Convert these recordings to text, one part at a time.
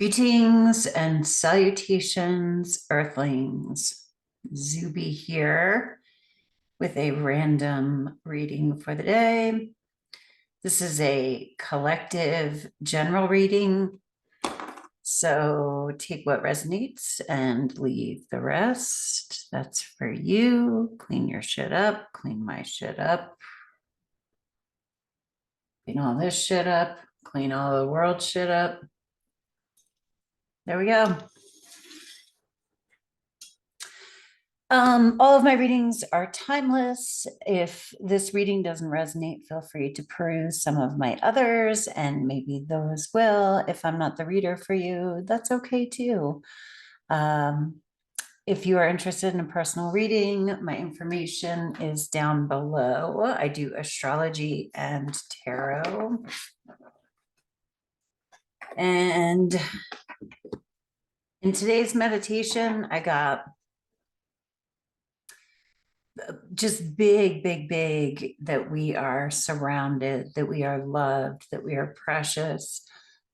Greetings and salutations, Earthlings. Zube here with a random reading for the day. This is a collective general reading, so take what resonates and leave the rest. That's for you. Clean your shit up, clean my shit up, clean all this shit up, clean all the world shit up. There we go. All of my readings are timeless. If this reading doesn't resonate, feel free to peruse some of my others, and maybe those will. If I'm not the reader for you, that's okay too. If you are interested in a personal reading, my information is down below. I do astrology and tarot. And in today's meditation, I got just big that we are surrounded, that we are loved, that we are precious,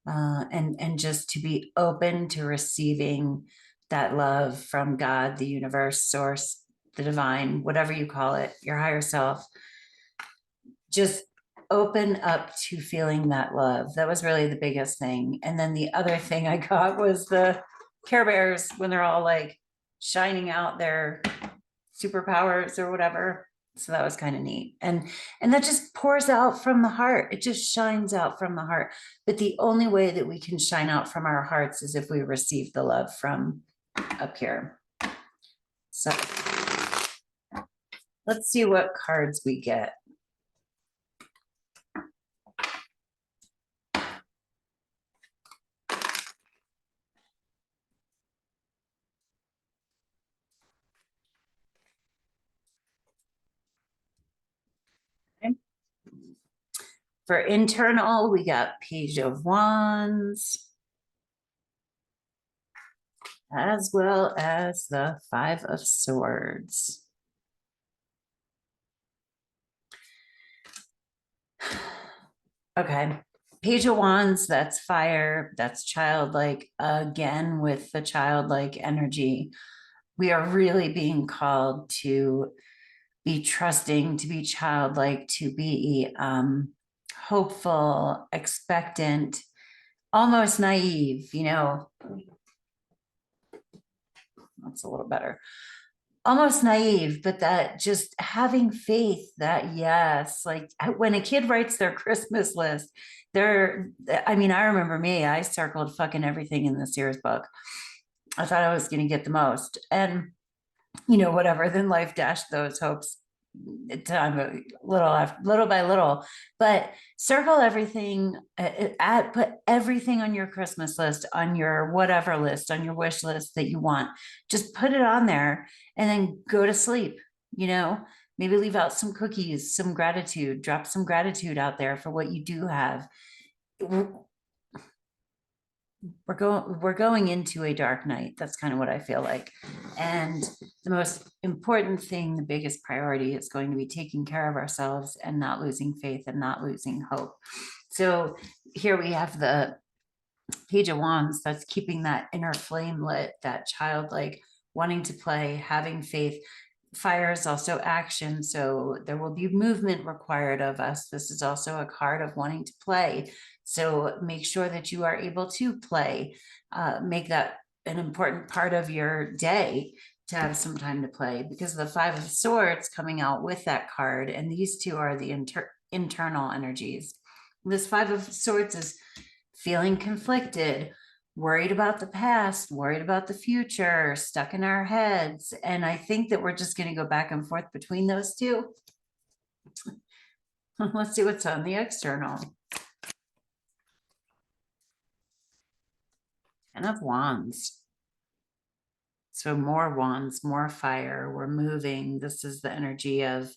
and just to be open to receiving that love from God, the universe, source, the divine, whatever you call it, your higher self. Just open up to feeling that love. That was really the biggest thing. And then the other thing I got was the Care Bears when they're all like shining out their superpowers or whatever. So that was kind of neat. And that just pours out from the heart. It just shines out from the heart. But the only way that we can shine out from our hearts is if we receive the love from up here. So let's see what cards we get. For internal, we got Page of Wands, as well as the Five of Swords. Okay, Page of Wands, that's fire, that's childlike, again with the childlike energy. We are really being called to be trusting, to be childlike, to be hopeful, expectant, almost naive, you know. That's a little better. Almost naive, but that just having faith that yes, like when a kid writes their Christmas list, I remember me, I circled fucking everything in this year's book. I thought I was going to get the most, and whatever, then life dashed those hopes time little by little. But circle everything, put everything on your Christmas list, on your whatever list, on your wish list that you want. Just put it on there and then go to sleep. Maybe leave out some cookies, some gratitude, drop some gratitude out there for what you do have. We're going into a dark night. That's kind of what I feel like. And the most important thing, the biggest priority, is going to be taking care of ourselves and not losing faith and not losing hope. So here we have the Page of Wands. That's keeping that inner flame lit, that childlike wanting to play, having faith. Fire is also action, so there will be movement required of us. This is also a card of wanting to play. So make sure that you are able to play. Make that an important part of your day, to have some time to play, because the Five of Swords coming out with that card, and these two are the internal energies. This Five of Swords is feeling conflicted, worried about the past, worried about the future, stuck in our heads. And I think that we're just going to go back and forth between those two. Let's see what's on the external. Ten of Wands. So more wands, more fire. We're moving. This is the energy of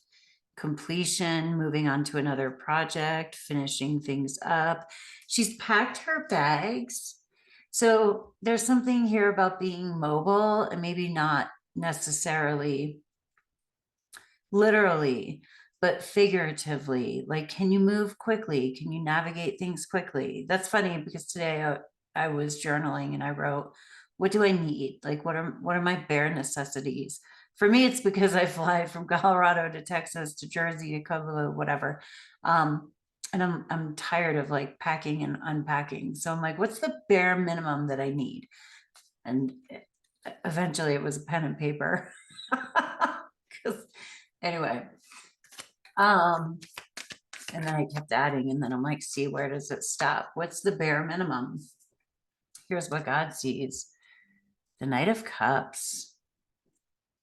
completion, moving on to another project, finishing things up. She's packed her bags. So there's something here about being mobile, and maybe not necessarily literally, but figuratively. Like, can you move quickly? Can you navigate things quickly? That's funny, because today I was journaling and I wrote, what do I need? Like, what are my bare necessities? For me, it's because I fly from Colorado to Texas to Jersey to Kosovo, whatever. And I'm tired of like packing and unpacking. So I'm like, what's the bare minimum that I need? And eventually it was a pen and paper. 'Cause anyway, and then I kept adding, and then I'm like, see, where does it stop? What's the bare minimum? Here's what God sees. The Knight of Cups.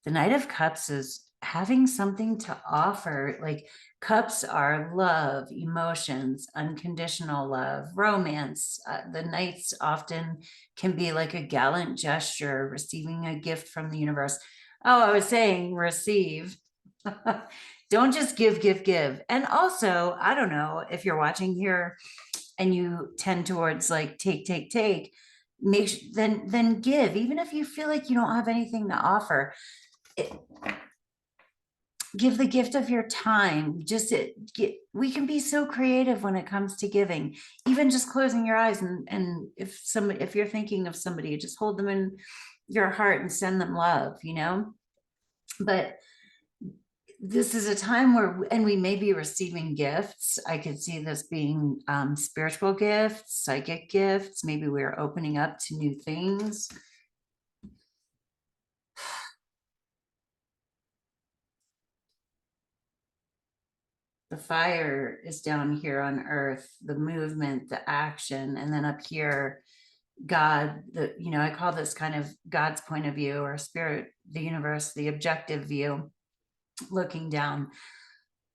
The Knight of Cups is having something to offer. Like, cups are love, emotions, unconditional love, romance. The knights often can be like a gallant gesture, receiving a gift from the universe. Oh, I was saying receive. Don't just give, give, give. And also, I don't know if you're watching here and you tend towards like take, take, take, then give, even if you feel like you don't have anything to offer. Give the gift of your time. We can be so creative when it comes to giving, even just closing your eyes and if you're thinking of somebody, just hold them in your heart and send them love, but this is a time where, and we may be receiving gifts. I could see this being spiritual gifts, psychic gifts. Maybe we're opening up to new things. The fire is down here on earth, the movement, the action, and then up here, God, I call this kind of God's point of view, or spirit, the universe, the objective view, looking down.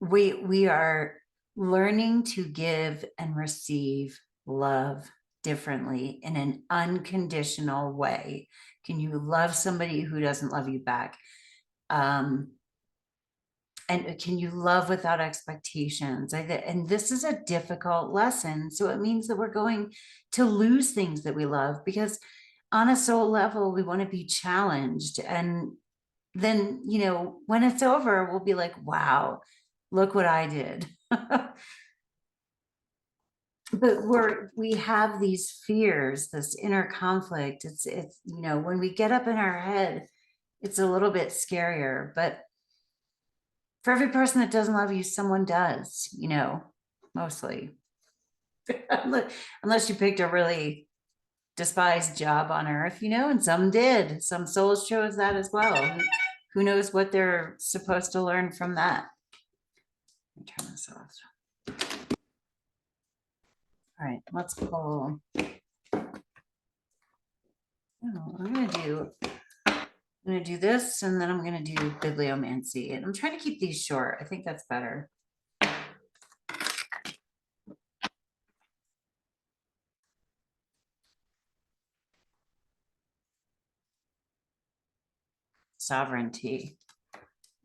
We are learning to give and receive love differently in an unconditional way. Can you love somebody who doesn't love you back? And can you love without expectations? And this is a difficult lesson. So it means that we're going to lose things that we love, because on a soul level, we want to be challenged. And then, when it's over, we'll be like, wow, look what I did. But we have these fears, this inner conflict. It's, when we get up in our head, it's a little bit scarier, but for every person that doesn't love you, someone does, mostly. Unless you picked a really despised job on earth, and some did. Some souls chose that as well. Who knows what they're supposed to learn from that? Let me turn this off. All right, let's pull. Oh, I'm gonna do this, and then I'm gonna do bibliomancy. And I'm trying to keep these short. I think that's better. Sovereignty.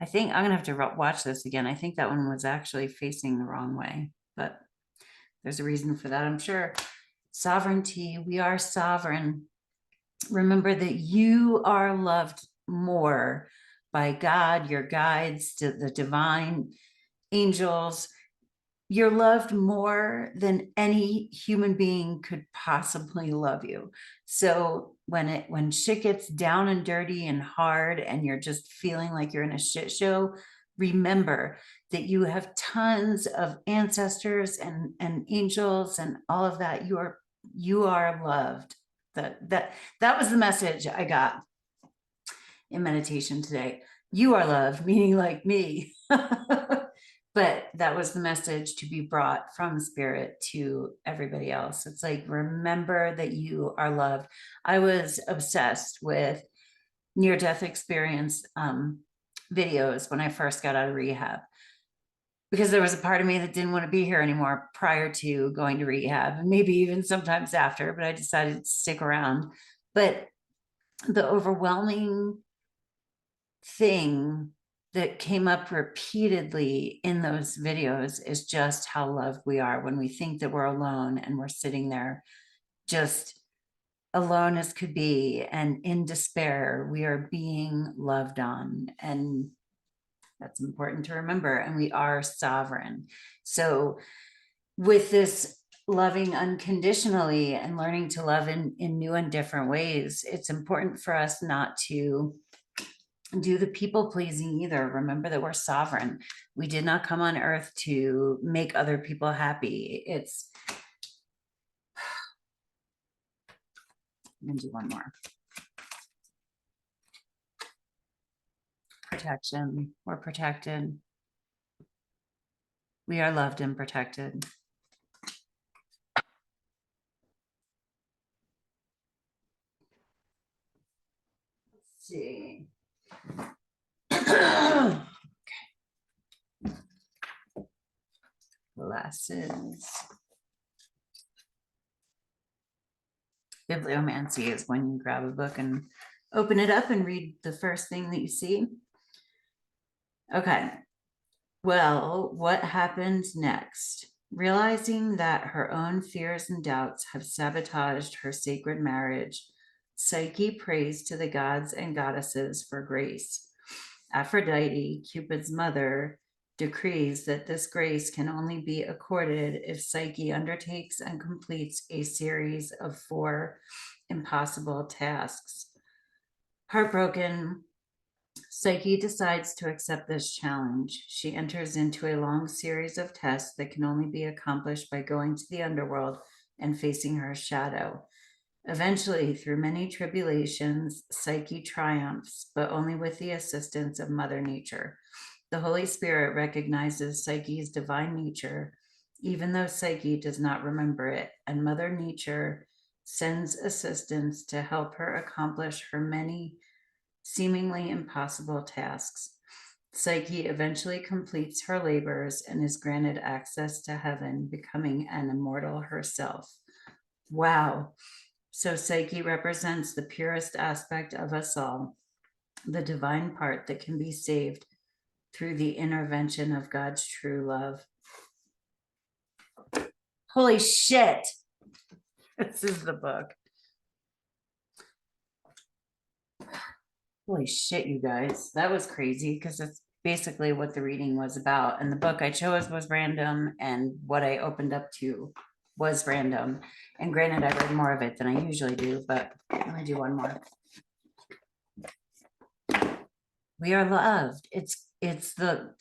I think I'm gonna have to watch this again. I think that one was actually facing the wrong way, but there's a reason for that, I'm sure. Sovereignty, we are sovereign. Remember that you are loved more by God, your guides, the divine angels. You're loved more than any human being could possibly love you. So when shit gets down and dirty and hard and you're just feeling like you're in a shit show, remember that you have tons of ancestors and angels and all of that. You are loved. That was the message I got in meditation today. You are loved, meaning like me. But that was the message to be brought from spirit to everybody else. It's like, remember that you are loved. I was obsessed with near-death experience videos when I first got out of rehab, because there was a part of me that didn't want to be here anymore prior to going to rehab, and maybe even sometimes after, but I decided to stick around. But the overwhelming thing that came up repeatedly in those videos is just how loved we are when we think that we're alone and we're sitting there just alone as could be and in despair. We are being loved on, and that's important to remember. And we are sovereign. So with this loving unconditionally and learning to love in new and different ways. It's important for us not to do the people pleasing either. Remember that we're sovereign. We did not come on earth to make other people happy. I'm gonna do one more. Protection. We're protected. We are loved and protected. Let's see. Glasses. Bibliomancy is when you grab a book and open it up and read the first thing that you see. Okay. Well, what happens next? Realizing that her own fears and doubts have sabotaged her sacred marriage, Psyche prays to the gods and goddesses for grace. Aphrodite, Cupid's mother, decrees that this grace can only be accorded if Psyche undertakes and completes a series of 4 impossible tasks. Heartbroken, Psyche decides to accept this challenge. She enters into a long series of tests that can only be accomplished by going to the underworld and facing her shadow. Eventually, through many tribulations, Psyche triumphs, but only with the assistance of Mother Nature. The Holy Spirit recognizes Psyche's divine nature, even though Psyche does not remember it, and Mother Nature sends assistance to help her accomplish her many seemingly impossible tasks. Psyche eventually completes her labors and is granted access to heaven, becoming an immortal herself. Wow. So Psyche represents the purest aspect of us all, the divine part that can be saved through the intervention of God's true love. Holy shit. This is the book. Holy shit, you guys. That was crazy because that's basically what the reading was about. And the book I chose was random, and what I opened up to was random. And granted, I read more of it than I usually do, but I'm gonna do one more. We are loved. It's the,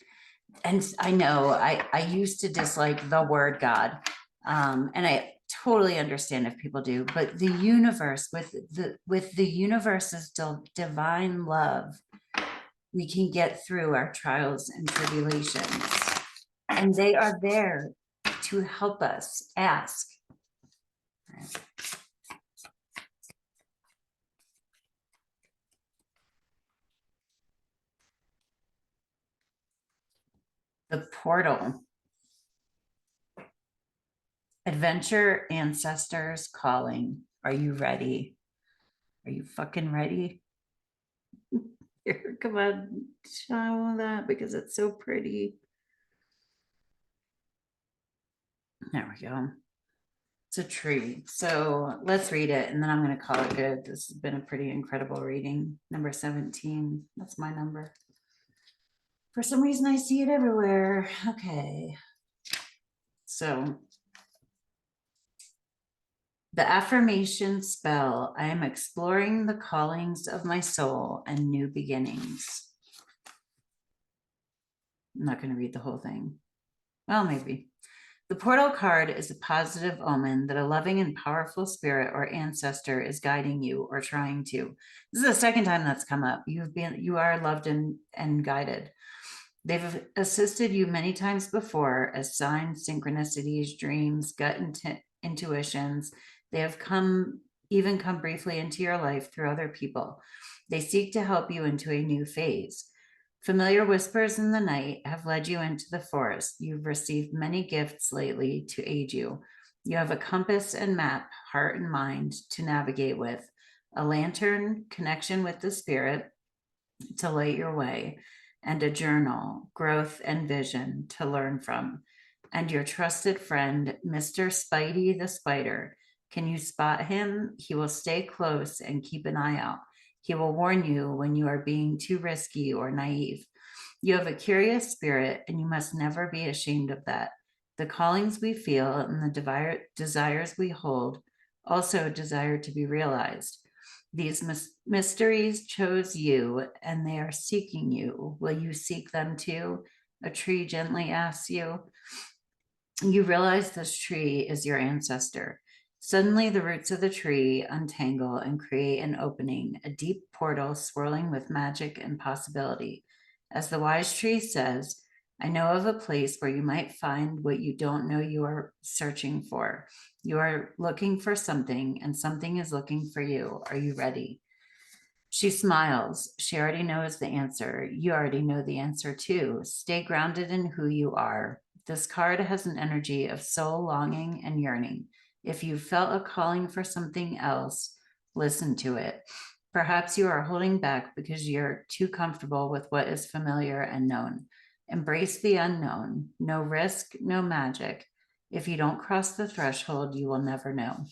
and I know I used to dislike the word God. And I totally understand if people do, but the universe, with the universe's divine love, we can get through our trials and tribulations, and they are there to help us. Ask. The portal. Adventure, ancestors calling. Are you ready? Are you fucking ready? Here, come on, show that because it's so pretty. There we go. It's a tree. So let's read it and then I'm going to call it good. This has been a pretty incredible reading. Number 17. That's my number. For some reason, I see it everywhere. Okay. So the affirmation spell: I am exploring the callings of my soul and new beginnings. I'm not going to read the whole thing. Well, maybe. The portal card is a positive omen that a loving and powerful spirit or ancestor is guiding you or trying to. This is the second time that's come up. You are loved and guided. They've assisted you many times before as signs, synchronicities, dreams, gut intuitions. They have come briefly into your life through other people. They seek to help you into a new phase. Familiar whispers in the night have led you into the forest. You've received many gifts lately to aid you. You have a compass and map, heart and mind to navigate with, a lantern, connection with the spirit to light your way, and a journal, growth and vision to learn from. And your trusted friend, Mr. Spidey the Spider. Can you spot him? He will stay close and keep an eye out. He will warn you when you are being too risky or naive. You have a curious spirit, and you must never be ashamed of that. The callings we feel and the desires we hold also desire to be realized. These mysteries chose you and they are seeking you. Will you seek them too? A tree gently asks you. You realize this tree is your ancestor. Suddenly, the roots of the tree untangle and create an opening, a deep portal swirling with magic and possibility. As the wise tree says, I know of a place where you might find what you don't know you are searching for. You are looking for something, and something is looking for you. Are you ready? She smiles. She already knows the answer. You already know the answer too. Stay grounded in who you are. This card has an energy of soul longing and yearning. If you felt a calling for something else, listen to it. Perhaps you are holding back because you're too comfortable with what is familiar and known. Embrace the unknown. No risk, no magic. If you don't cross the threshold, you will never know.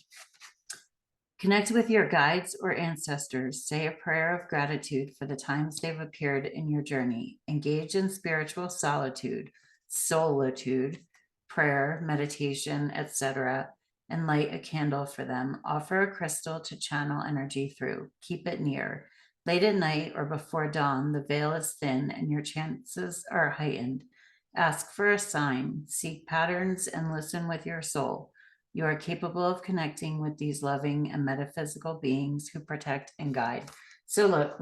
Connect with your guides or ancestors. Say a prayer of gratitude for the times they've appeared in your journey. Engage in spiritual solitude, solitude, prayer, meditation, etc., and light a candle for them. Offer a crystal to channel energy through. Keep it near. Late at night or before dawn, the veil is thin and your chances are heightened. Ask for a sign, seek patterns, and listen with your soul. You are capable of connecting with these loving and metaphysical beings who protect and guide. So look,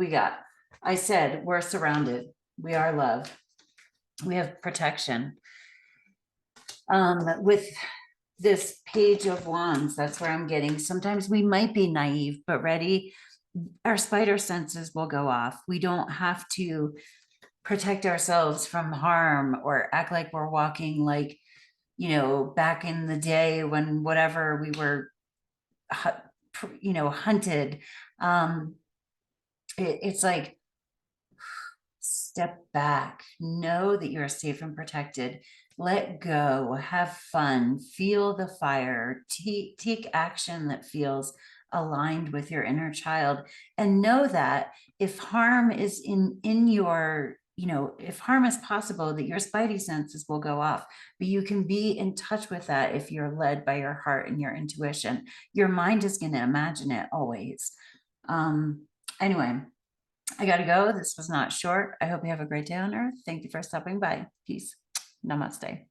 I said, we're surrounded. We are love. We have protection. With this page of wands, that's where I'm getting. Sometimes we might be naive, but ready. Our spider senses will go off. We don't have to protect ourselves from harm or act like we're walking like, back in the day when whatever we were, hunted. It's like, step back, know that you're safe and protected, let go, have fun, feel the fire, take action that feels aligned with your inner child, and know that if harm is in your, if harm is possible, that your spidey senses will go off, but you can be in touch with that if you're led by your heart and your intuition. Your mind is going to imagine it always. Anyway, I gotta go. This was not short. I hope you have a great day on Earth. Thank you for stopping by. Peace. Namaste.